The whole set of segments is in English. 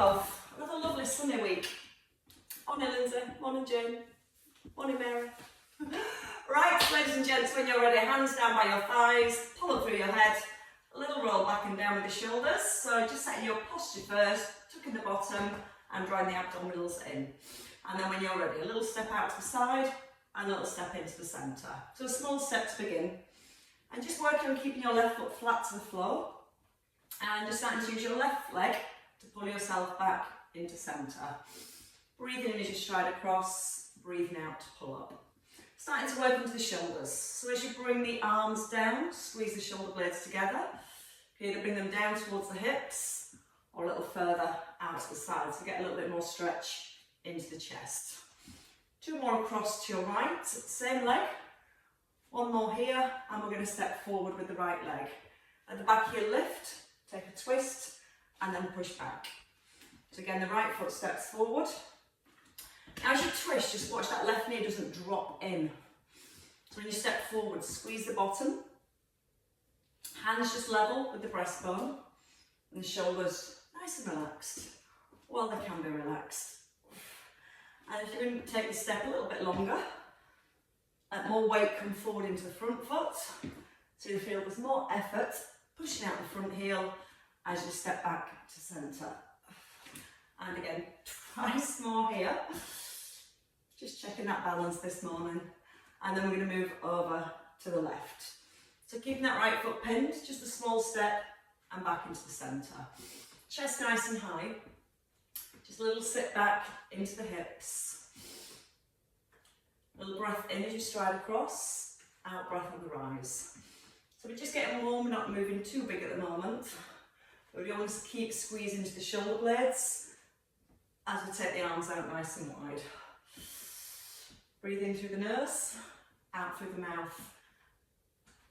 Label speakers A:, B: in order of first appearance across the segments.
A: off. Another lovely sunny week. Morning Lindsay, morning Jane, morning Mary. Right, ladies and gents, when you're ready, hands down by your thighs, pull up through your head, a little roll back and down with the shoulders. So just setting your posture first, tucking the bottom and drawing the abdominals in. And then when you're ready, a little step out to the side and a little step into the centre. So a small step to begin. And just working on keeping your left foot flat to the floor. And just starting to use your left leg to pull yourself back into centre. Breathing in as you stride across, breathing out to pull up. Starting to work into the shoulders. So as you bring the arms down, squeeze the shoulder blades together. You can either bring them down towards the hips or a little further out to the side. So get a little bit more stretch into the chest. 2 more across to your right, same leg. 1 more here, and we're going to step forward with the right leg. At the back heel lift, take a twist, and then push back. So again, the right foot steps forward. Now as you twist, just watch that left knee doesn't drop in. So when you step forward, squeeze the bottom. Hands just level with the breastbone. And the shoulders nice and relaxed. Well, they can be relaxed. And if you're going to take the step a little bit longer, let more weight come forward into the front foot. So you feel there's more effort pushing out the front heel as you step back to centre. And again, twice more here. Just checking that balance this morning. And then we're going to move over to the left. So keeping that right foot pinned, just a small step and back into the centre. Chest nice and high. Just a little sit back into the hips. A little breath in as you stride across, out breath on the rise. So we're just getting warm, we're not moving too big at the moment. But we want to keep squeezing into the shoulder blades as we take the arms out nice and wide. Breathe in through the nose, out through the mouth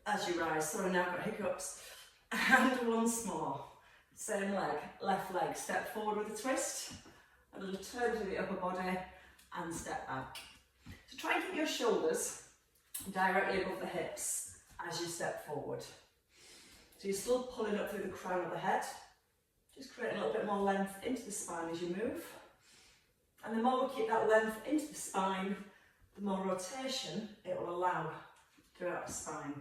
A: as you rise. Sorry, now I've got hiccups. And once more. Same leg, left leg, step forward with a twist, a little turn through the upper body and step back. So try and keep your shoulders directly above the hips as you step forward. So you're still pulling up through the crown of the head. Just create a little bit more length into the spine as you move. And the more we keep that length into the spine, the more rotation it will allow throughout the spine.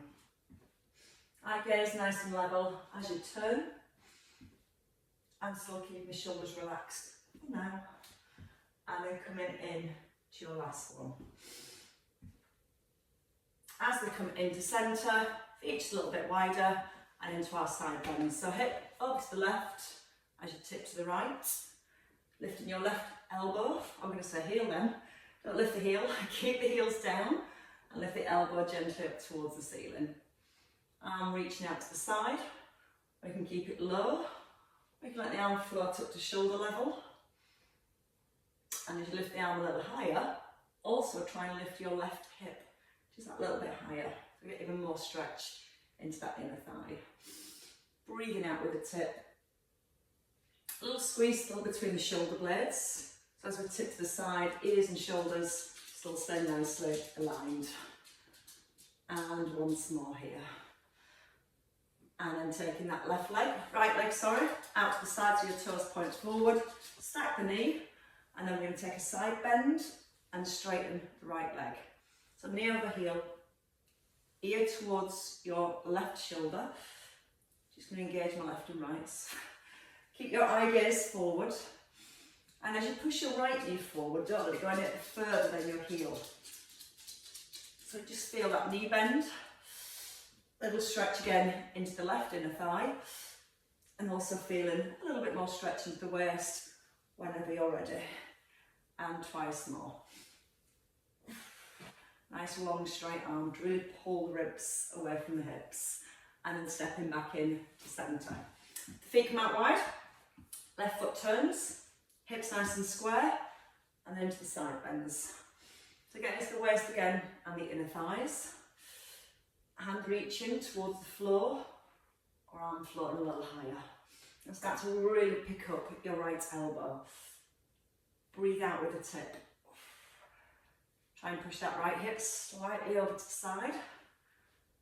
A: Eye gaze nice and level as you turn. And still keeping the shoulders relaxed for now. And then coming in to your last one. As they come into centre, feet just a little bit wider and into our side bends. So hip up to the left as you tip to the right. Lifting your left elbow, I'm going to say heel then. Don't lift the heel, keep the heels down and lift the elbow gently up towards the ceiling. Arm reaching out to the side. We can keep it low. We can let the arm float up to shoulder level. And as you lift the arm a little higher, also try and lift your left hip just that little bit higher. So get even more stretch into that inner thigh. Breathing out with the tip. A little squeeze still between the shoulder blades. So as we tip to the side, ears and shoulders still stay nicely aligned. And once more here. And then taking that right leg, out to the side so your toes point forward. Stack the knee, and then we're going to take a side bend and straighten the right leg. So knee over heel, ear towards your left shoulder. Just going to engage my left and right. Keep your eye gaze forward. And as you push your right knee forward, don't let it go any further than your heel. So just feel that knee bend. Little stretch again into the left inner thigh. And also feeling a little bit more stretch into the waist whenever you're ready. And twice more. Nice long straight arm, really pull the ribs away from the hips. And then stepping back in to centre. The feet come out wide, left foot turns, hips nice and square, and then to the side bends. So again, it's the waist again and the inner thighs. Hand reaching towards the floor, or arm floating a little higher. And start to really pick up your right elbow. Breathe out with the tip. Try and push that right hip slightly over to the side.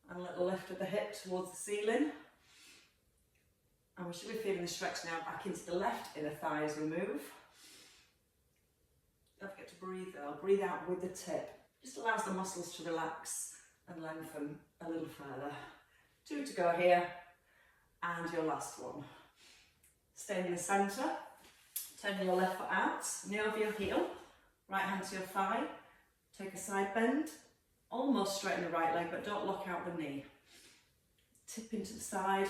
A: And a little lift of the hip towards the ceiling. And we should be feeling the stretch now back into the left inner thigh as we move. Don't forget to breathe though. Breathe out with the tip. Just allows the muscles to relax and lengthen a little further. 2 to go here. And your last one. Stay in the centre. Turn your left foot out, knee over your heel. Right hand to your thigh. Take a side bend. Almost straighten the right leg, but don't lock out the knee. Tip into the side.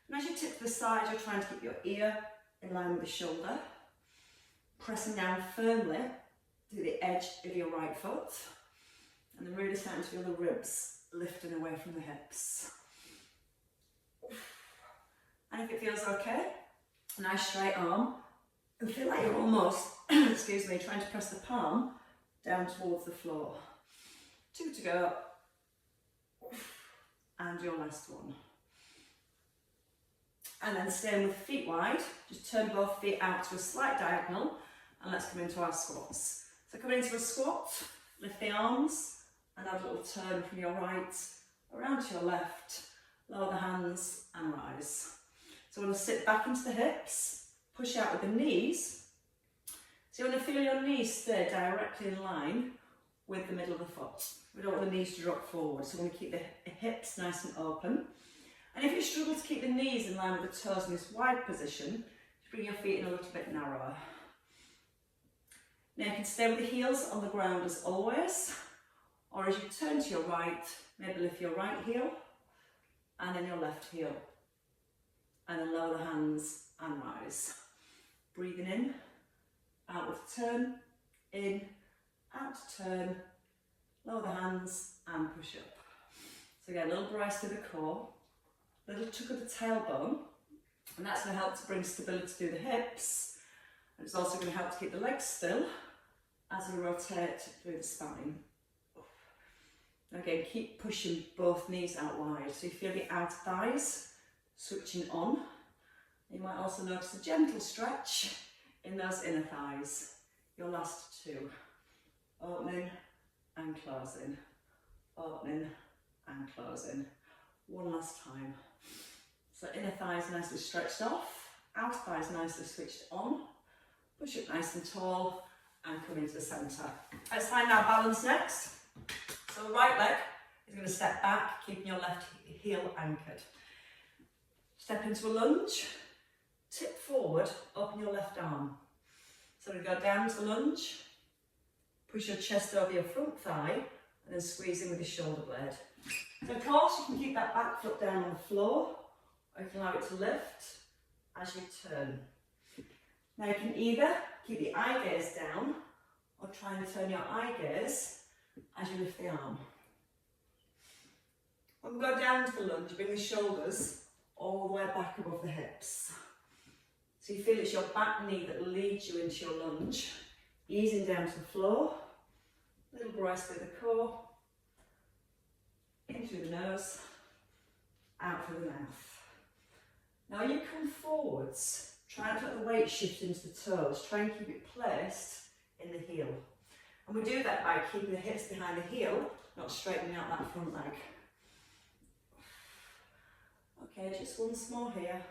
A: And as you tip to the side, you're trying to keep your ear in line with the shoulder. Pressing down firmly to the edge of your right foot. And then really starting to feel the ribs lifting away from the hips. And if it feels okay, a nice straight arm. And feel like you're almost, excuse me, trying to press the palm down towards the floor. 2 to go. And your last one. And then staying with feet wide, just turn both feet out to a slight diagonal and let's come into our squats. So come into a squat, lift the arms and have a little turn from your right around to your left, lower the hands and rise. So we want to sit back into the hips, push out with the knees. So you want to feel your knees stay directly in line with the middle of the foot. We don't want the knees to drop forward, so we want to keep the hips nice and open. And if you struggle to keep the knees in line with the toes in this wide position, just bring your feet in a little bit narrower. Now you can stay with the heels on the ground as always, or as you turn to your right, maybe lift your right heel and then your left heel. And then lower the hands and rise. Breathing in, out with a turn, in, out to turn, lower the hands and push up. So again, a little rise to the core. Little tuck of the tailbone, and that's going to help to bring stability through the hips, and it's also going to help to keep the legs still as we rotate through the spine. Again, keep pushing both knees out wide, so you feel the outer thighs switching on. You might also notice a gentle stretch in those inner thighs. Your last 2, opening and closing, opening and closing. One last time. So inner thighs nicely stretched off, outer thighs nicely switched on, push up nice and tall and come into the centre. Let's find our balance next. So the right leg is going to step back, keeping your left heel anchored. Step into a lunge, tip forward, open your left arm. So we go down to lunge, push your chest over your front thigh and then squeeze in with your shoulder blade. So of course you can keep that back foot down on the floor, or you can allow it to lift as you turn. Now you can either keep the eye gaze down, or try and turn your eye gaze as you lift the arm. When we go down to the lunge, bring the shoulders all the way back above the hips. So you feel it's your back knee that leads you into your lunge, easing down to the floor, little rise through the core, in through the nose, out through the mouth. Now you come forwards, try not to let the weight shift into the toes, try and keep it placed in the heel. And we do that by keeping the hips behind the heel, not straightening out that front leg. Okay, just once more here.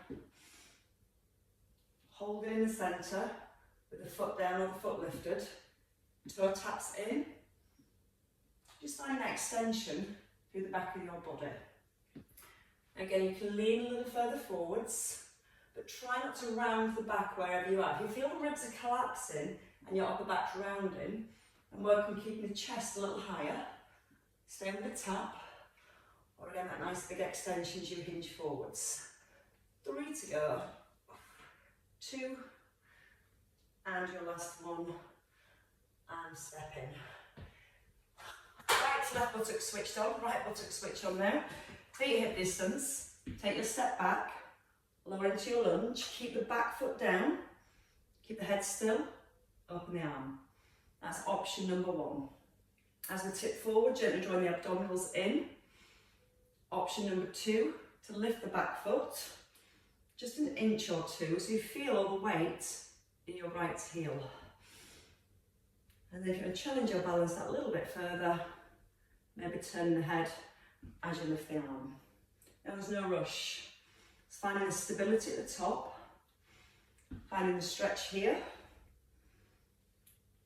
A: Hold it in the centre, with the foot down or the foot lifted. Toe taps in. Just find that extension through the back of your body. Again, you can lean a little further forwards, but try not to round the back wherever you are. If you feel the ribs are collapsing and your upper back's rounding, and work on keeping the chest a little higher, stay with the tap, or again that nice big extension as you hinge forwards. 3 to go, 2, and your last one, and step in. Right to left buttock switched on, right buttock switched on now. Feet hip distance, take your step back, lower into your lunge, keep the back foot down, keep the head still, open the arm. That's option number 1. As we tip forward, gently drawing the abdominals in. Option number 2, to lift the back foot, just an inch or 2, so you feel all the weight in your right heel. And then if you want to challenge your balance that a little bit further, maybe turn the head as you lift the arm. Now there's no rush. Just finding the stability at the top, finding the stretch here.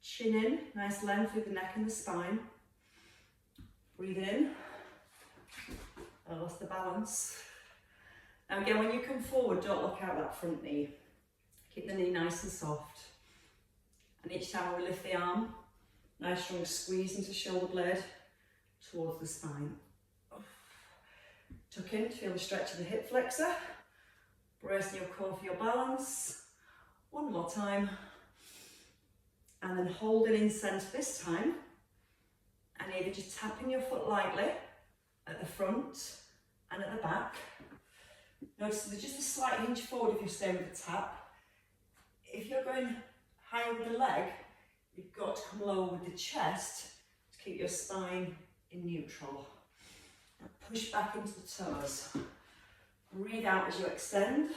A: Chin in, nice length through the neck and the spine. Breathe in. I lost the balance. Now again, when you come forward, don't look out that front knee. Keep the knee nice and soft. And each time we lift the arm, nice strong squeeze into shoulder blade towards the spine. Tuck in to feel the stretch of the hip flexor. Bracing your core for your balance. One more time. And then hold it in centre this time. And either just tapping your foot lightly at the front and at the back. Notice there's just a slight hinge forward if you're staying with the tap. If you're going higher with the leg, you've got to come lower with the chest to keep your spine in neutral. Now push back into the toes. Breathe out as you extend.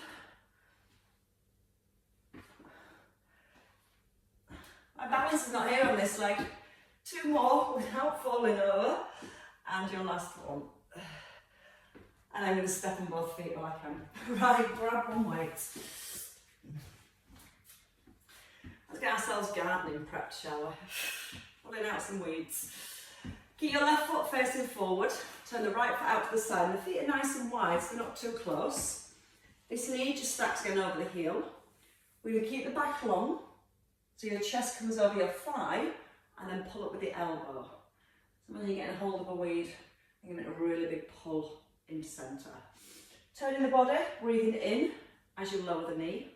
A: My balance is not here on this leg. 2 more without falling over. And your last one. And I'm going to step on both feet while I can. Right, grab one weight. Let's get ourselves gardening prep, shall we? Pulling out some weeds. Keep your left foot facing forward. Turn the right foot out to the side. The feet are nice and wide, so they're not too close. This knee just stacks again over the heel. We're going to keep the back long, so your chest comes over your thigh, and then pull up with the elbow. So when you're getting hold of a weed, you're going to get a really big pull into centre. Turning the body, breathing in as you lower the knee,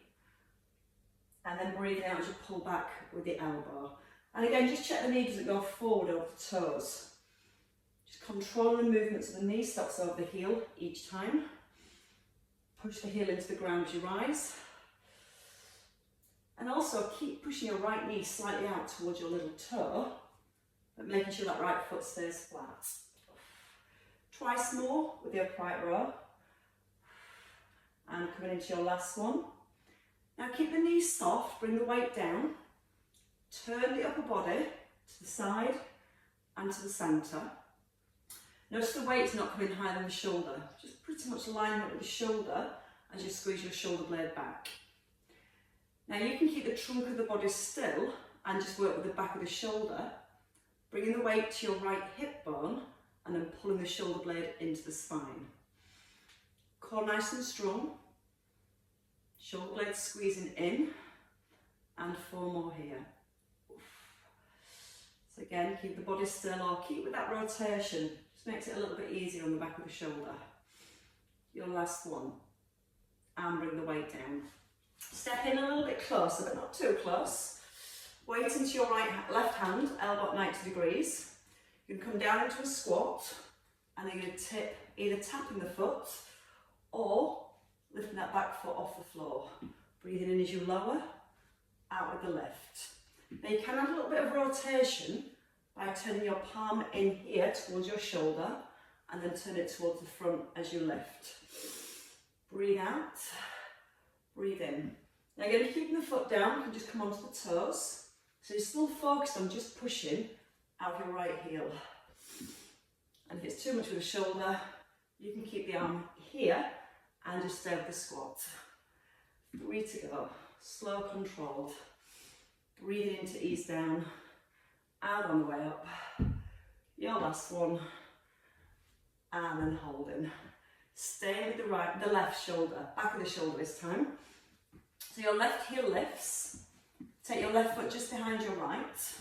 A: and then breathing out as you pull back with the elbow. And again, just check the knee doesn't go forward over the toes. Just control the movements of the knee, stops over the heel each time. Push the heel into the ground as you rise. And also keep pushing your right knee slightly out towards your little toe, but making sure that right foot stays flat. Twice more with the upright row. And coming into your last one. Now keep the knees soft, bring the weight down. Turn the upper body to the side and to the centre. Notice the weight's not coming higher than the shoulder. Just pretty much lining up with the shoulder as you squeeze your shoulder blade back. Now you can keep the trunk of the body still and just work with the back of the shoulder, bringing the weight to your right hip bone and then pulling the shoulder blade into the spine. Core nice and strong. Shoulder blade squeezing in, and 4 more here. So again, keep the body still or keep with that rotation. Just makes it a little bit easier on the back of the shoulder. Your last one. And bring the weight down. Step in a little bit closer, but not too close. Weight into your left hand, elbow at 90 degrees. You can come down into a squat, and then you're going to tip, either tapping the foot or lifting that back foot off the floor. Breathing in as you lower, out with the lift. Now you can add a little bit of rotation by turning your palm in here towards your shoulder and then turn it towards the front as you lift. Breathe out, breathe in. Now again, keeping the foot down, you can just come onto the toes. So you're still focused on just pushing out your right heel. And if it's too much with the shoulder, you can keep the arm here and just stay with the squat. 3 to go, slow, controlled. Breathing in to ease down, out on the way up. Your last one, and then holding. Stay with the left shoulder, back of the shoulder this time. So your left heel lifts. Take your left foot just behind your right.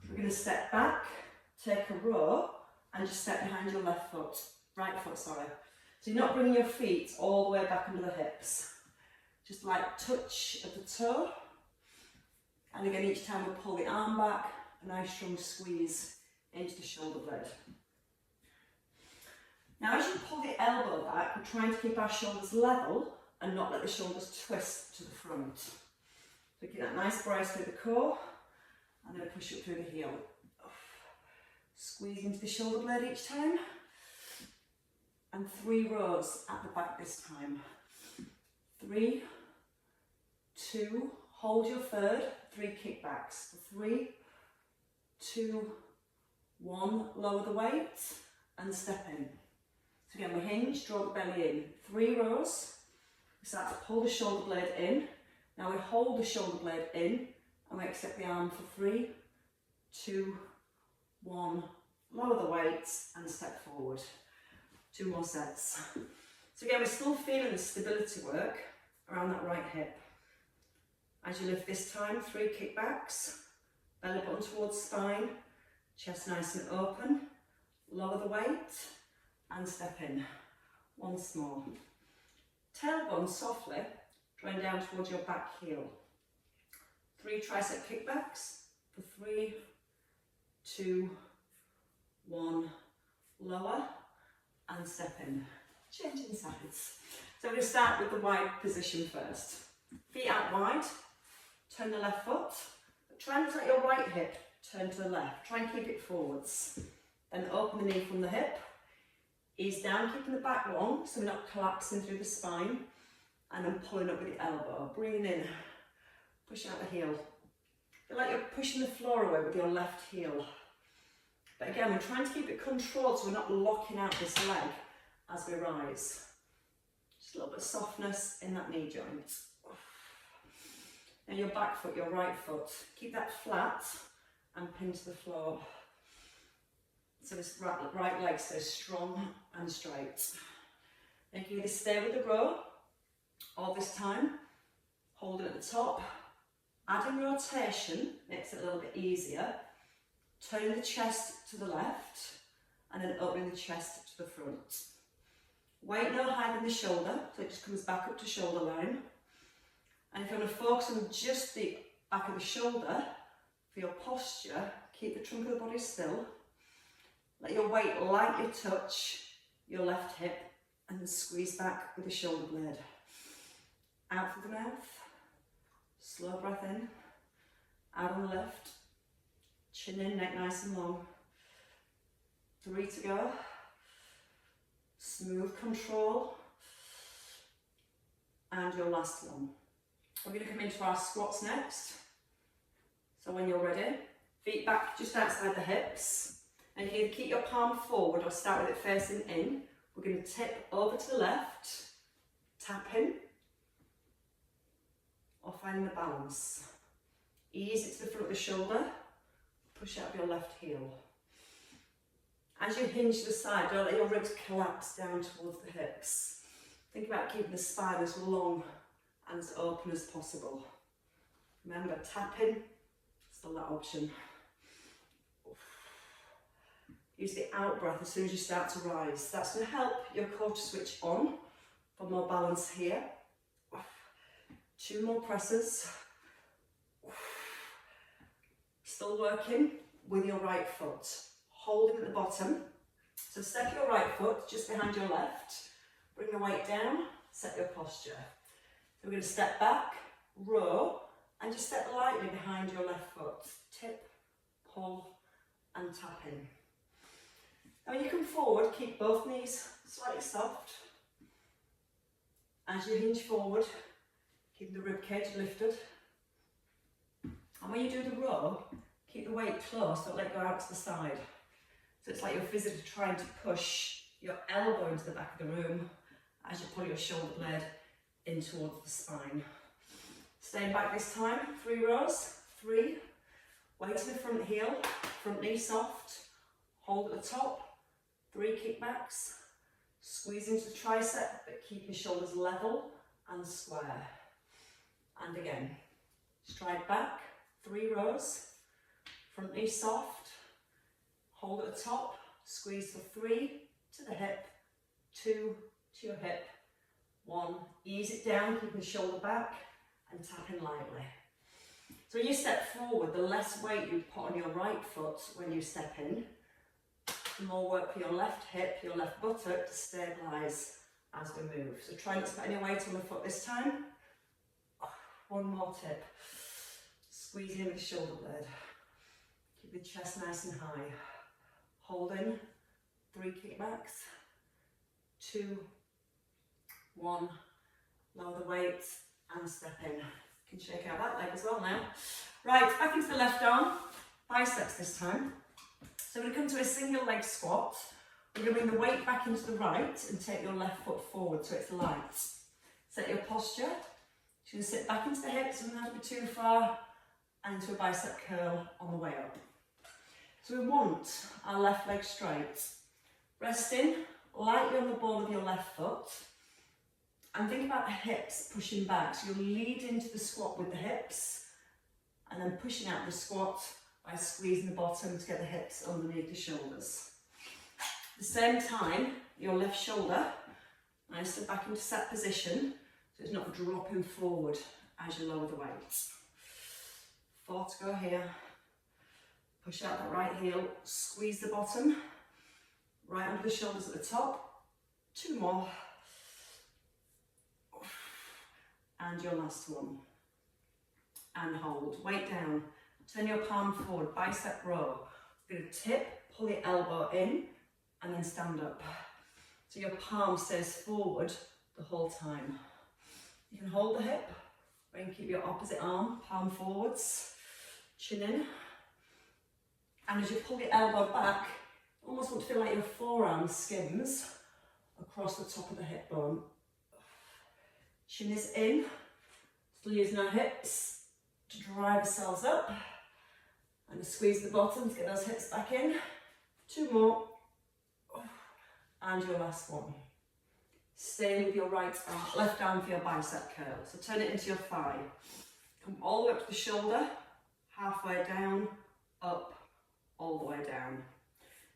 A: We're going to step back, take a row, and just step behind your right foot, sorry. So you're not bringing your feet all the way back under the hips. Just like touch of the toe. And again, each time we pull the arm back, a nice strong squeeze into the shoulder blade. Now as you pull the elbow back, we're trying to keep our shoulders level and not let the shoulders twist to the front. So get that nice brace through the core, and then push up through the heel. Squeeze into the shoulder blade each time. And 3 rows at the back this time. 3, 2, hold your third, 3 kickbacks. 3, 2, 1, lower the weight and step in. So again, we hinge, draw the belly in. 3 rows, We start to pull the shoulder blade in. Now we hold the shoulder blade in and we extend the arm for 3, 2, 1. Lower the weight and step forward. 2 more sets. So again, we're still feeling the stability work around that right hip. As you lift this time, 3 kickbacks, belly button towards spine, chest nice and open, lower the weight and step in. Once more. Tailbone softly, drawing down towards your back heel. 3 tricep kickbacks for 3, 2, 1, lower and step in. Changing sides. So we're going to start with the wide position first. Feet out wide, turn the left foot, try and let your right hip turn to the left. Try and keep it forwards. Then open the knee from the hip, ease down, keeping the back long so we're not collapsing through the spine, and then pulling up with the elbow. Breathe in, push out the heel. Feel like you're pushing the floor away with your left heel. But again, we're trying to keep it controlled so we're not locking out this leg as we rise. Just a little bit of softness in that knee joint. Now your back foot, your right foot, keep that flat and pin to the floor. So this right leg stays strong and straight. Then you can either stay with the row, or this time, hold it at the top. Adding rotation makes it a little bit easier. Turning the chest to the left, and then opening the chest to the front. Weight no higher than the shoulder, so it just comes back up to shoulder line. And if you want to focus on just the back of the shoulder, for your posture, keep the trunk of the body still. Let your weight lightly touch your left hip and then squeeze back with the shoulder blade. Out through the mouth, slow breath in, out on the left, chin in, neck nice and long. 3 to go. Smooth control. And your last one. We're going to come into our squats next. So when you're ready, feet back just outside the hips. And you can either keep your palm forward or start with it facing in. We're going to tip over to the left, tap in, or find the balance. Ease it to the front of the shoulder, push out your left heel. As you hinge to the side, don't let your ribs collapse down towards the hips. Think about keeping the spine as long and as open as possible. Remember, tapping, still that option. Use the out breath as soon as you start to rise. That's going to help your core to switch on for more balance here. 2 more presses. Still working with your right foot. Holding at the bottom. So step your right foot just behind your left. Bring the weight down, set your posture. So we're going to step back, row, and just step lightly behind your left foot. Tip, pull, and tap in. Now when you come forward, keep both knees slightly soft. As you hinge forward, keep the rib cage lifted. And when you do the row, keep the weight close, don't let it go out to the side. So it's like you're physically trying to push your elbow into the back of the room as you pull your shoulder blade in towards the spine. Staying back this time, 3 rows, 3. Weight to the front heel, front knee soft. Hold at the top, 3 kickbacks. Squeeze into the tricep, but keep your shoulders level and square. And again, stride back, 3 rows. Front knee soft. Hold at the top, squeeze for 3 to the hip, 2 to your hip, 1. Ease it down, keeping the shoulder back and tap in lightly. So when you step forward, the less weight you put on your right foot when you step in, the more work for your left hip, your left buttock to stabilise as we move. So try not to put any weight on the foot this time. 1 more tip. Squeeze in with the shoulder blade. Keep the chest nice and high. Holding, 3 kickbacks, 2, 1, lower the weight and step in. You can shake out that leg as well now. Right, back into the left arm, biceps this time. So we're going to come to a single leg squat. We're going to bring the weight back into the right and take your left foot forward so it's light. Set your posture. You're going to sit back into the hips, doesn't have to be too far, and into a bicep curl on the way up. So we want our left leg straight. Resting lightly on the ball of your left foot. And think about the hips pushing back. So you'll lead into the squat with the hips, and then pushing out the squat by squeezing the bottom to get the hips underneath the shoulders. At the same time, your left shoulder, nicely back into set position, so it's not dropping forward as you lower the weight. 4 to go here. Push out that right heel, squeeze the bottom, right under the shoulders at the top. 2 more. And your last one. And hold, weight down. Turn your palm forward, bicep row. You're going to tip, pull the elbow in, and then stand up. So your palm stays forward the whole time. You can hold the hip, or you can keep your opposite arm, palm forwards, chin in. And as you pull the elbow back, almost want to feel like your forearm skims across the top of the hip bone. Chin is in, still using our hips to drive ourselves up. And squeeze the bottom to get those hips back in. 2 more. And your last one. Stay with your right arm, left arm for your bicep curl. So turn it into your thigh. Come all the way up to the shoulder, halfway down, up, all the way down.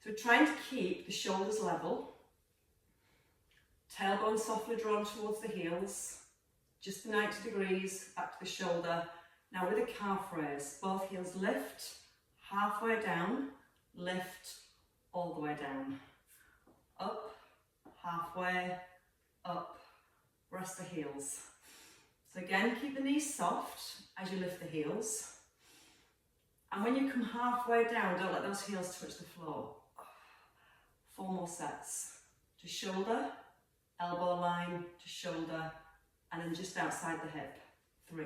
A: So we're trying to keep the shoulders level. Tailbone softly drawn towards the heels. Just the 90 degrees, back to the shoulder. Now with a calf raise, both heels lift, halfway down, lift, all the way down. Up, halfway, up, rest the heels. So again, keep the knees soft as you lift the heels. And when you come halfway down, don't let those heels touch the floor. 4 more sets. To shoulder, elbow line to shoulder, and then just outside the hip. 3.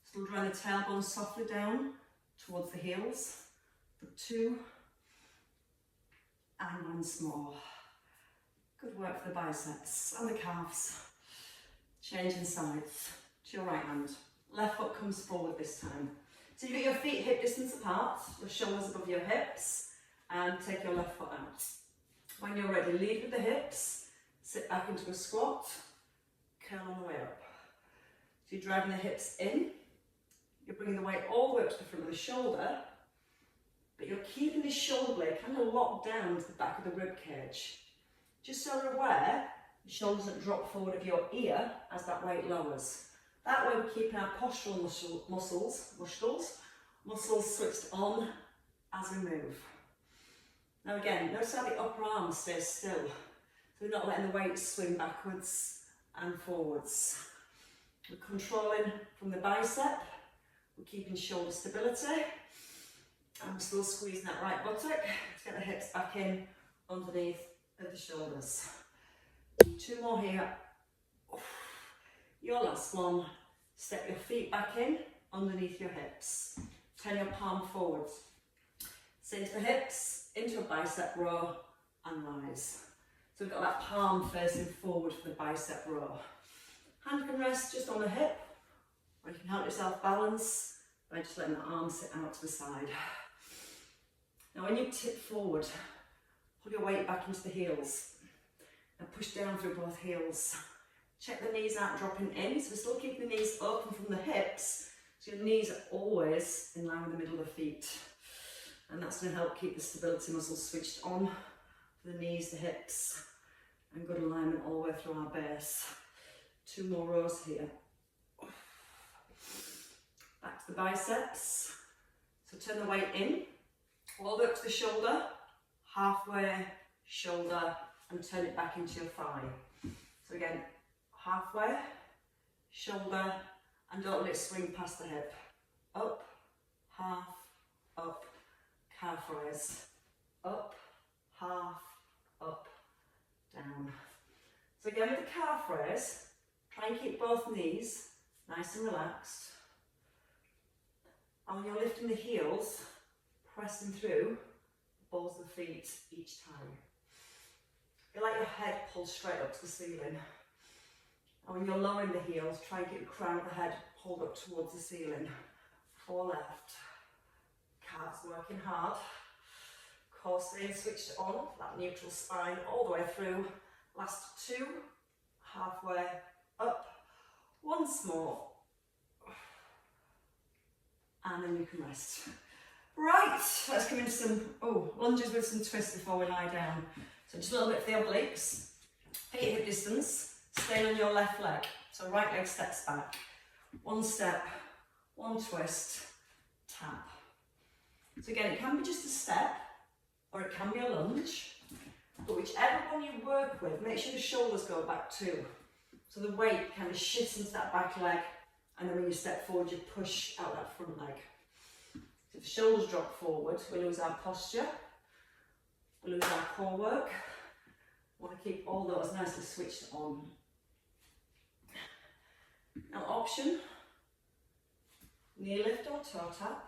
A: Still drawing the tailbone softly down towards the heels. For 2. And once more. Good work for the biceps and the calves. Changing sides to your right hand. Left foot comes forward this time. So you've got your feet hip distance apart, your shoulders above your hips, and take your left foot out. When you're ready, lead with the hips, sit back into a squat, curl on the way up. So you're driving the hips in, you're bringing the weight all the way up to the front of the shoulder, but you're keeping this shoulder blade kind of locked down to the back of the rib cage. Just so you're aware, the shoulder doesn't drop forward of your ear as that weight lowers. That way we're keeping our postural muscles switched on as we move. Now again, notice how the upper arm stays still. So we're not letting the weight swing backwards and forwards. We're controlling from the bicep, we're keeping shoulder stability, and we're still squeezing that right buttock to get the hips back in underneath of the shoulders. 2 more here. Your last one. Step your feet back in underneath your hips. Turn your palm forwards. Sit into the hips, into a bicep row, and rise. So we've got that palm facing forward for the bicep row. Hand can rest just on the hip, or you can help yourself balance by just letting the arm sit out to the side. Now when you tip forward, pull your weight back into the heels and push down through both heels. Check the knees out dropping in, so we're still keeping the knees open from the hips, so your knees are always in line with the middle of the feet. And that's going to help keep the stability muscles switched on for the knees, the hips, and good alignment all the way through our base. 2 more rows here. Back to the biceps. So turn the weight in, all the way up to the shoulder, halfway, shoulder, and turn it back into your thigh. So again, halfway, shoulder, and don't let it swing past the hip. Up, half, up, calf raise. Up, half, up, down. So again with the calf raise, try and keep both knees nice and relaxed. And when you're lifting the heels, pressing through the balls of the feet each time. Feel like your head pulls straight up to the ceiling. And when you're lowering the heels, try and get the crown of the head pulled up towards the ceiling. 4 left. Calves working hard. Core staying switched on, that neutral spine all the way through. Last 2, halfway up. Once more. And then you can rest. Right, let's come into some lunges with some twists before we lie down. So just a little bit for the obliques. Feet hip distance, staying on your left leg. So right leg steps back. 1 step, 1 twist, tap. So again, it can be just a step, or it can be a lunge. But whichever one you work with, make sure the shoulders go back too. So the weight kind of shifts into that back leg, and then when you step forward, you push out that front leg. So if the shoulders drop forward, we lose our posture, we lose our core work. We want to keep all those nicely switched on. Now option, knee lift or toe tap.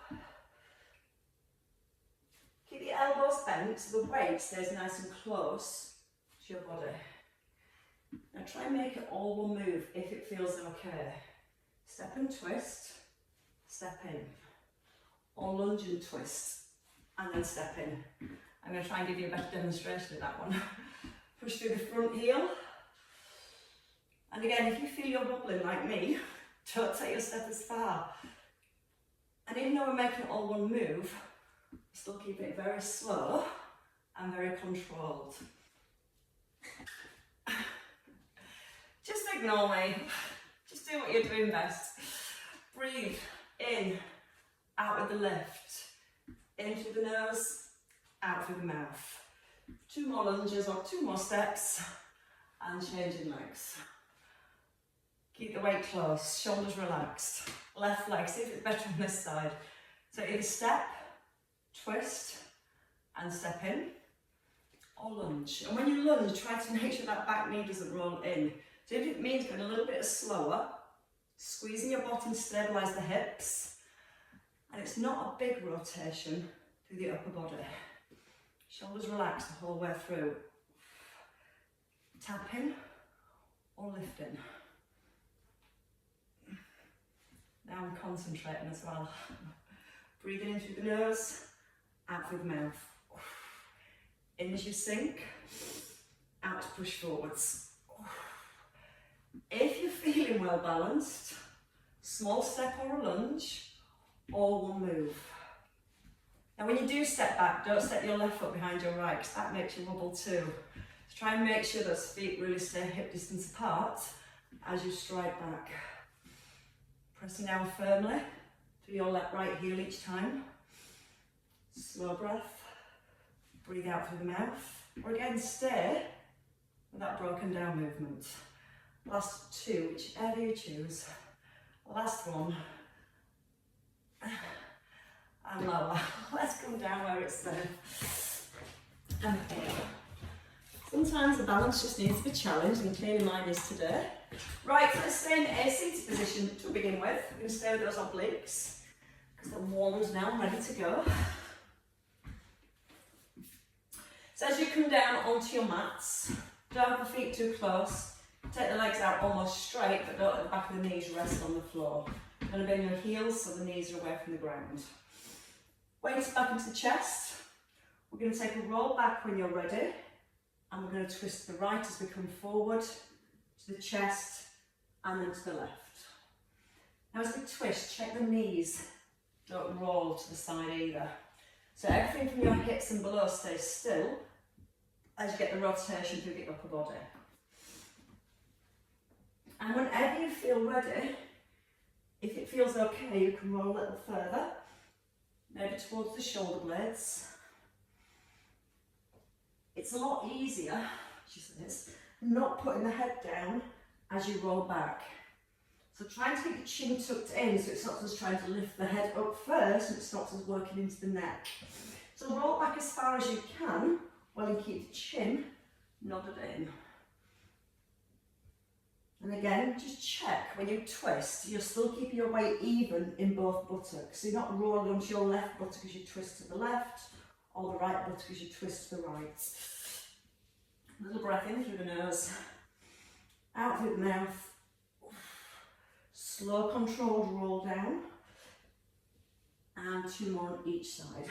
A: Keep the elbows bent so the weight stays nice and close to your body. Now try and make it all one move if it feels okay. Step and twist, step in. Or lunge and twist, and then step in. I'm going to try and give you a better demonstration of that one. Push through the front heel. And again, if you feel you're wobbling like me, don't take your step as far. And even though we're making it all one move, still keep it very slow and very controlled. Just ignore me. Just do what you're doing best. Breathe in, out with the lift. In through the nose, out through the mouth. 2 more lunges or 2 more steps and changing legs. Keep the weight close, shoulders relaxed. Left leg, see if it's better on this side. So either step, twist and step in, or lunge. And when you lunge, try to make sure that back knee doesn't roll in. So if it means going a little bit slower, squeezing your bottom to stabilise the hips, and it's not a big rotation through the upper body. Shoulders relaxed the whole way through. Tapping or lifting. Now I'm concentrating as well. Breathing in through the nose, out through the mouth. In as you sink, out to push forwards. If you're feeling well balanced, small step or a lunge, or one move. Now when you do step back, don't step your left foot behind your right, because that makes you wobble too. So try and make sure those feet really stay hip distance apart as you stride back. Pressing down firmly through your left right heel each time. Slow breath. Breathe out through the mouth. Or again, stay with that broken down movement. Last 2, whichever you choose. Last one. And lower. Let's come down where it's safe. And here. Sometimes the balance just needs to be challenged, and clearly mine is today. Right, so let's stay in a seated position to begin with. We're going to stay with those obliques, because they're warmed now and ready to go. So as you come down onto your mats, don't have the feet too close. Take the legs out almost straight, but don't let the back of the knees rest on the floor. You're going to bend your heels so the knees are away from the ground. Weights back into the chest. We're going to take a roll back when you're ready, and we're going to twist to the right as we come forward to the chest and then to the left. Now as we twist, check the knees don't roll to the side either. So everything from your hips and below stays still as you get the rotation through the upper body. And whenever you feel ready, if it feels okay, you can roll a little further, maybe towards the shoulder blades. It's a lot easier, she says, not putting the head down as you roll back. So trying to keep the chin tucked in so it stops us trying to lift the head up first and it stops us working into the neck. So roll back as far as you can while you keep the chin nodded in. And again, just check when you twist, you're still keeping your weight even in both buttocks. So you're not rolling onto your left buttock as you twist to the left, or the right buttock as you twist to the right. A little breath in through the nose, out through the mouth, Slow controlled roll down. And 2 more on each side.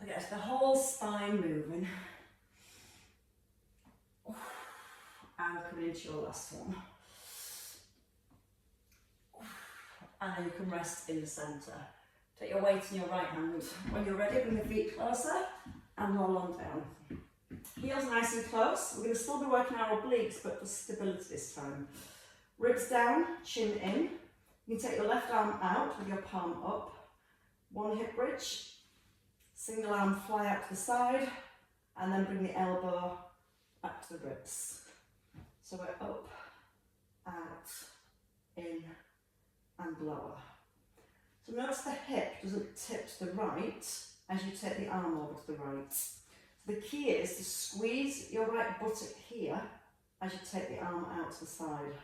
A: Get the whole spine moving. And coming into your last one. And then you can rest in the centre. Take your weight in your right hand. When you're ready, bring the feet closer and roll on down. Heels nice and close. We're going to still be working our obliques, but for stability this time. Ribs down, chin in. You can take your left arm out with your palm up. One hip bridge. Single arm fly out to the side. And then bring the elbow back to the ribs. So we're up, out, in, and lower. So notice the hip doesn't tip to the right as you take the arm over to the right. So the key is to squeeze your right buttock here as you take the arm out to the side.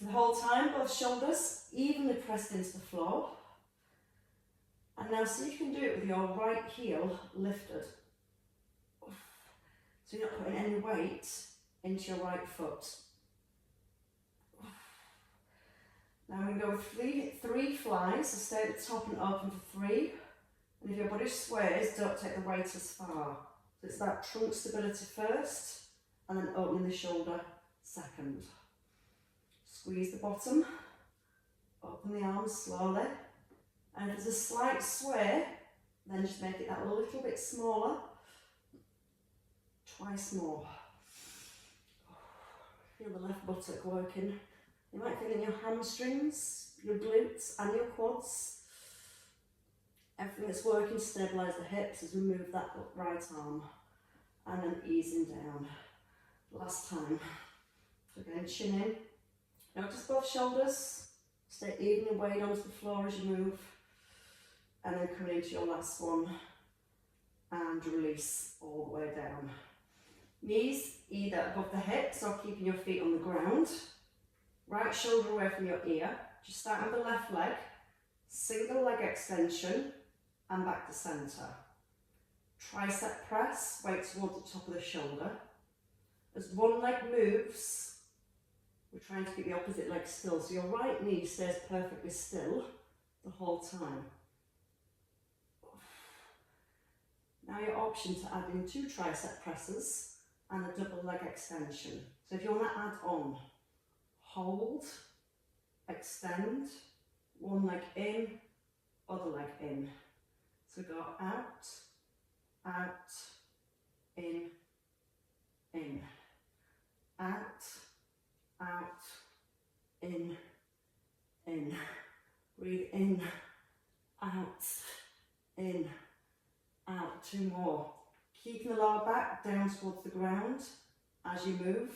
A: The whole time, both shoulders evenly pressed into the floor. And now see if you can do it with your right heel lifted. So you're not putting any weight into your right foot. Now we're going to go with three flies, so stay at the top and open for 3. And if your body sways, don't take the weight as far. So it's about trunk stability first, and then opening the shoulder second. Squeeze the bottom, open the arms slowly, and if there's a slight sway, then just make it that little bit smaller. Twice more. Feel the left buttock working. You might feel in your hamstrings, your glutes and your quads. Everything that's working to stabilise the hips as we move that right arm. And then easing down. Last time. So again, chin in. Notice both shoulders. Stay evenly weighed onto the floor as you move. And then coming into your last one. And release all the way down. Knees either above the hips or keeping your feet on the ground. Right shoulder away from your ear. Just start with the left leg. Single leg extension and back to centre. Tricep press, weight towards the top of the shoulder. As one leg moves, we're trying to keep the opposite leg still. So your right knee stays perfectly still the whole time. Now your option to add in 2 tricep presses and a double leg extension. So if you want to add on, hold, extend, one leg in, other leg in. So go out, out, in, out, out, in. Breathe in, out, in, out. 2 more. Keeping the lower back down towards the ground as you move.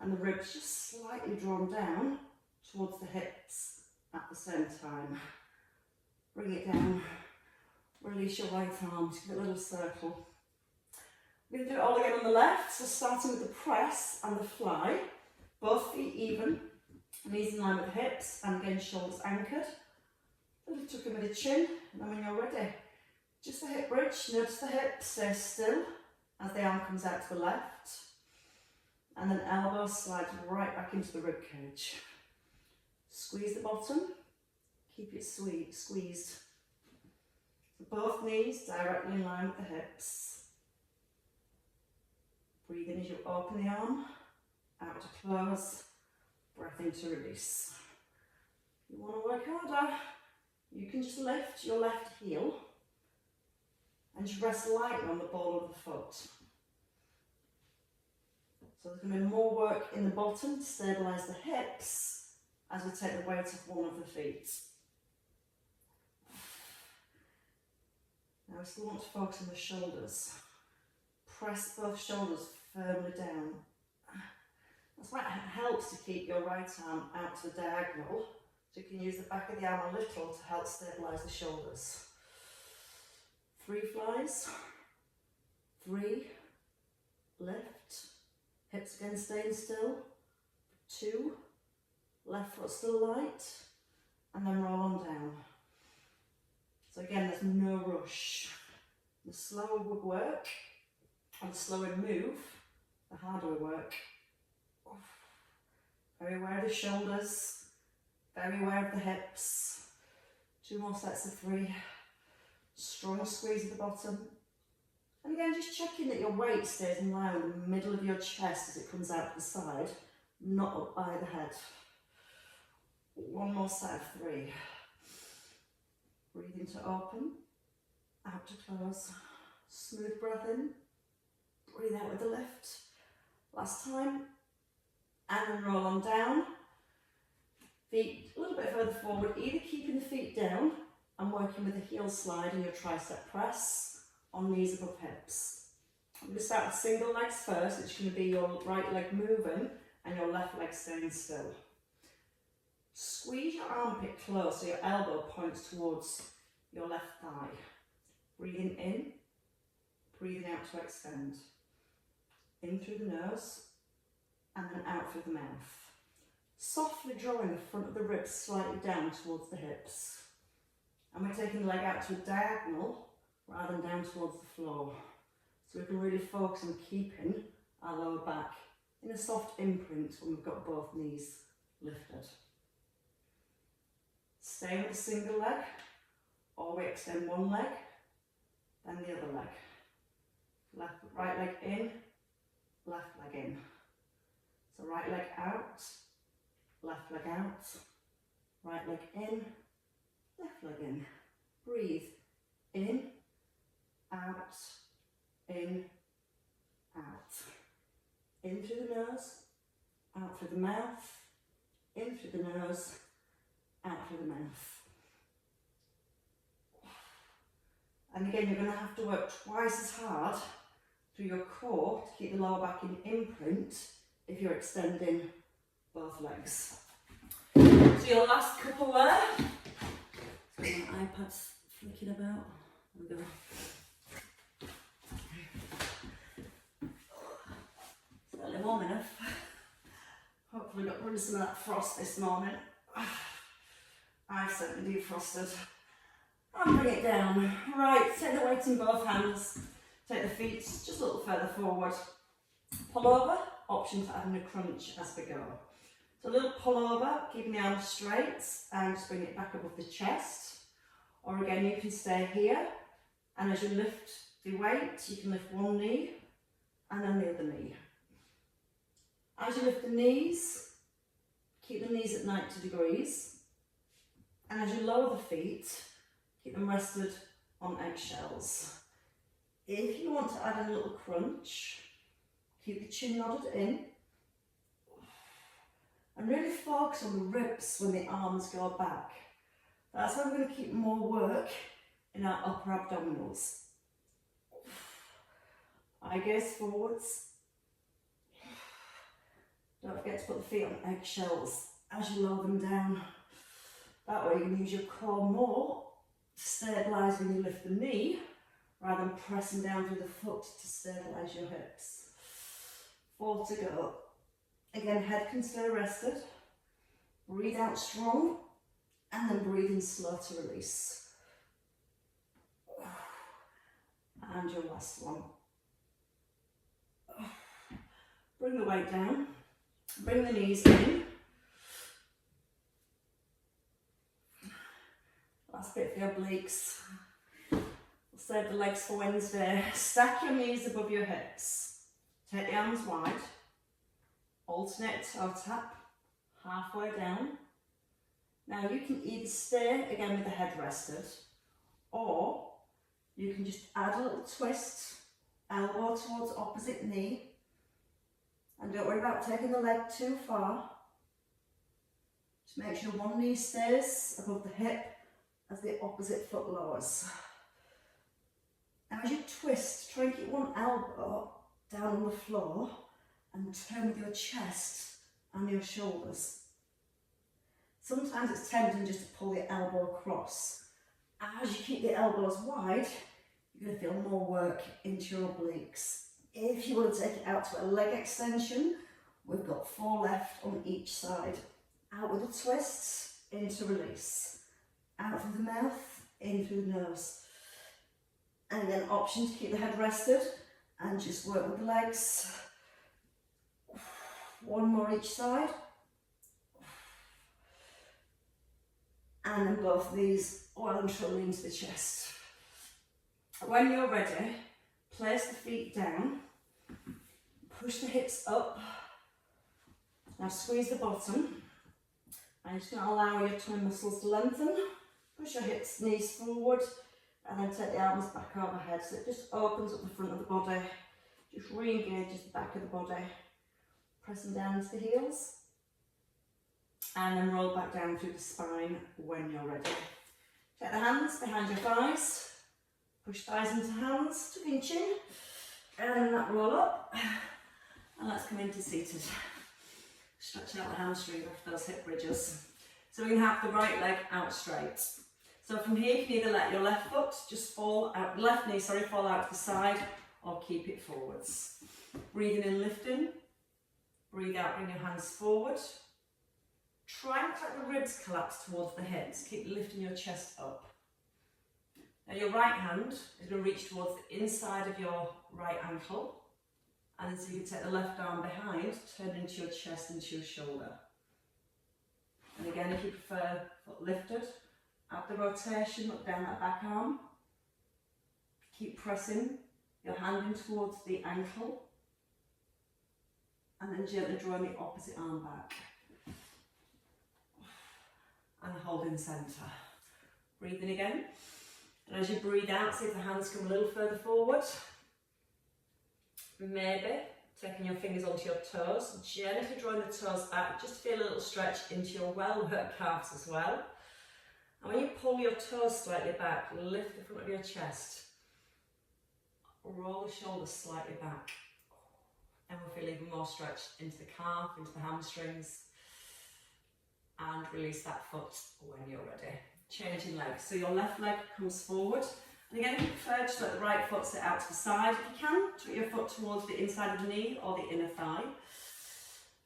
A: And the ribs just slightly drawn down towards the hips at the same time. Bring it down. Release your right arm. Just give it a little circle. We're going to do it all again on the left. So starting with the press and the fly. Both feet even. Knees in line with the hips. And again, shoulders anchored. A little tuck in with the chin. And then when you're ready, just the hip bridge. Notice the hips. Stay still as the arm comes out to the left. And then elbow slides right back into the rib cage. Squeeze the bottom. Keep it squeezed. So both knees directly in line with the hips. Breathe in as you open the arm. Out to close. Breath in to release. If you want to work harder, you can just lift your left heel and just rest lightly on the ball of the foot. So there's going to be more work in the bottom to stabilise the hips as we take the weight off one of the feet. Now we still want to focus on the shoulders. Press both shoulders firmly down. That's why it helps to keep your right arm out to the diagonal, so you can use the back of the arm a little to help stabilise the shoulders. 3 flies. 3. Lift. Hips again staying still. 2. Left foot still light. And then roll on down. So again, there's no rush. The slower we work, and the slower we move, the harder we work. Very aware of the shoulders, very aware of the hips. 2 more sets of 3. Strong squeeze at the bottom. And again, just checking that your weight stays in line with the middle of your chest as it comes out the side, not up by the head. 1 more set of 3. Breathe in to open, out to close. Smooth breath in, breathe out with the lift. Last time, and then roll on down. Feet a little bit further forward, either keeping the feet down and working with the heel slide in your tricep press, on knees above hips. I'm going to start with single legs first, which is going to be your right leg moving and your left leg staying still. Squeeze your armpit close so your elbow points towards your left thigh. Breathing in, breathing out to extend. In through the nose and then out through the mouth. Softly drawing the front of the ribs slightly down towards the hips. And we're taking the leg out to a diagonal rather than down towards the floor. So we can really focus on keeping our lower back in a soft imprint when we've got both knees lifted. Stay with a single leg, or we extend one leg, then the other leg. Right leg in, left leg in. So right leg out, left leg out, right leg in, left leg in. Breathe in, out, in, out. In through the nose, out through the mouth, in through the nose, out through the mouth. And again, you're going to have to work twice as hard through your core to keep the lower back in imprint if you're extending both legs. So your last couple there. So my iPad's flicking about. There we go. Certainly warm enough. Hopefully got rid of some of that frost this morning. I certainly defrosted. And bring it down. Right, take the weight in both hands. Take the feet just a little further forward. Pull over, option for adding a crunch as we go. So a little pull over, keeping the arms straight and just bring it back above the chest. Or again, you can stay here and as you lift the weight, you can lift one knee and then the other knee. As you lift the knees, keep the knees at 90 degrees. And as you lower the feet, keep them rested on eggshells. If you want to add a little crunch, keep the chin nodded in. And really focus on the ribs when the arms go back. That's why we're going to keep more work in our upper abdominals. Eye gaze forwards. Don't forget to put the feet on eggshells as you lower them down. That way you can use your core more to stabilise when you lift the knee, rather than pressing down through the foot to stabilise your hips. 4 to go. Again, head can stay rested. Breathe out strong, and then breathe in slow to release. And your last one. Bring the weight down. Bring the knees in. Last bit for your obliques. We'll save the legs for Wednesday. Stack your knees above your hips. Take the arms wide. Alternate toe tap, halfway down. Now you can either stay again with the head rested, or you can just add a little twist, elbow towards opposite knee. And don't worry about taking the leg too far. Just make sure one knee stays above the hip as the opposite foot lowers. Now as you twist, try and keep one elbow down on the floor and turn with your chest and your shoulders. Sometimes it's tempting just to pull the elbow across. As you keep the elbows wide, you're going to feel more work into your obliques. If you want to take it out to a leg extension, we've got 4 left on each side. Out with a twist, into release. Out through the mouth, in through the nose. And again, option to keep the head rested and just work with the legs. 1 more each side. And then both of these well and truly into the chest. When you're ready, place the feet down, push the hips up. Now squeeze the bottom. I'm just going to allow your tummy muscles to lengthen. Push your hips, knees forward, and then take the arms back overhead. So it just opens up the front of the body, just re-engages the back of the body. Pressing down into the heels. And then roll back down through the spine when you're ready. Take the hands behind your thighs. Push thighs into hands, tuck in chin. And then that roll up. And let's come into seated. Stretch out the hamstring after those hip bridges. So we're going to have the right leg out straight. So from here you can either let your left foot just fall out, left knee, sorry, fall out to the side, or keep it forwards. Breathing in, lifting. Breathe out, bring your hands forward. Try not to let the ribs collapse towards the hips. Keep lifting your chest up. Now your right hand is going to reach towards the inside of your right ankle. And then so you can take the left arm behind, turn into your chest, into your shoulder. And again, if you prefer foot lifted, add the rotation, look down that back arm. Keep pressing your hand in towards the ankle. And then gently drawing the opposite arm back. And hold in centre. Breathe in again. And as you breathe out, see if the hands come a little further forward. Maybe taking your fingers onto your toes, gently drawing the toes back, just feel a little stretch into your well-worked calves as well. And when you pull your toes slightly back, lift the front of your chest. Roll the shoulders slightly back. And we'll feel even more stretch into the calf, into the hamstrings. And release that foot when you're ready. Changing legs. So your left leg comes forward. And again, if you prefer, just let the right foot sit out to the side if you can. Tuck your foot towards the inside of the knee or the inner thigh.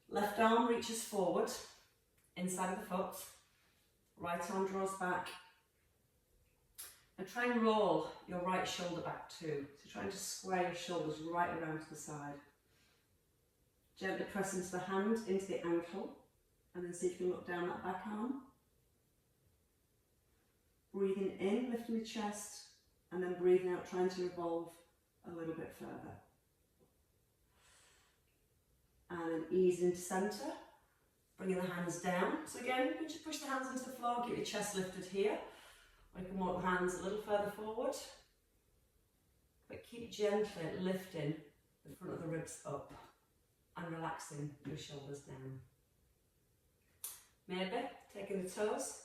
A: Left arm reaches forward, inside of the foot. Right arm draws back. And try and roll your right shoulder back too. So try and just square your shoulders right around to the side. Gently press into the hand, into the ankle. And then see if you can look down that back arm. Breathing in, lifting the chest. And then breathing out, trying to revolve a little bit further. And then ease into centre, bringing the hands down. So again, you can just push the hands into the floor, keep your chest lifted here. Or you can walk the hands a little further forward. But keep gently lifting the front of the ribs up and relaxing your shoulders down. Maybe taking the toes,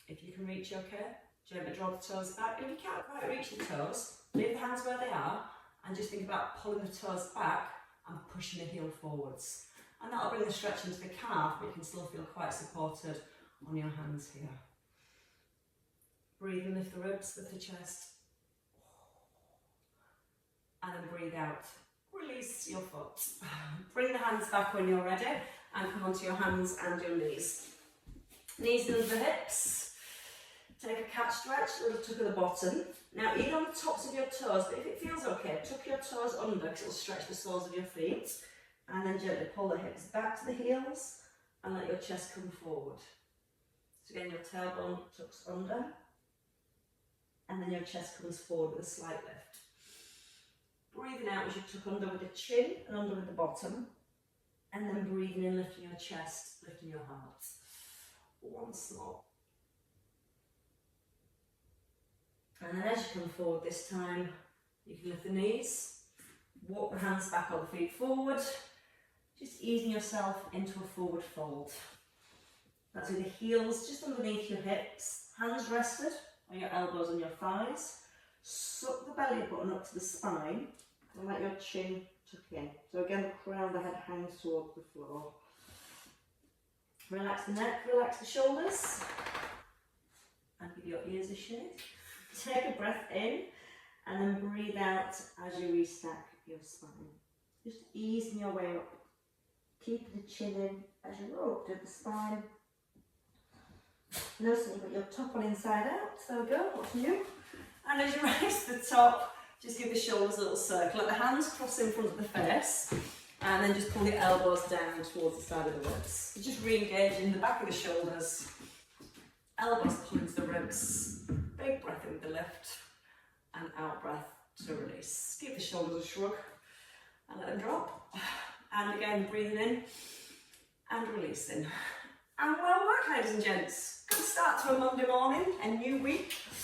A: if you can reach, okay. Gently draw the toes back. If you can't quite reach the toes, leave the hands where they are and just think about pulling the toes back and pushing the heel forwards. And that'll bring the stretch into the calf, but you can still feel quite supported on your hands here. Breathe in, lift the ribs, lift the chest. And then breathe out. Release your foot. Bring the hands back when you're ready and come onto your hands and your knees. Knees under the hips. Take a cat stretch, a little tuck at the bottom. Now, either on the tops of your toes, but if it feels okay, tuck your toes under because it'll stretch the soles of your feet. And then gently pull the hips back to the heels and let your chest come forward. So again, your tailbone tucks under and then your chest comes forward with a slight lift. Breathing out as you tuck under with the chin and under with the bottom. And then breathing in, lifting your chest, lifting your heart. Once more. And then as you come forward this time, you can lift the knees, walk the hands back or the feet forward, just easing yourself into a forward fold. That's with the heels just underneath your hips, hands rested on your elbows and your thighs. Suck the belly button up to the spine and let your chin tuck in. So again, the crown of the head hangs towards the floor. Relax the neck, relax the shoulders, and give your ears a shake. Take a breath in and then breathe out as you restack your spine. Just easing your way up. Keep the chin in as you roll up to the spine. Notice you've got your top on inside out. So go, what's new? And as you rise to the top, just give the shoulders a little circle. Let the hands cross in front of the face. And then just pull the elbows down towards the side of the ribs. Just re-engaging the back of the shoulders. elbows pull into the ribs, big breath in with the lift, and out breath to release. Give the shoulders a shrug and let them drop. And again, breathing in and releasing. And well worked, ladies and gents. Good start to a Monday morning, a new week.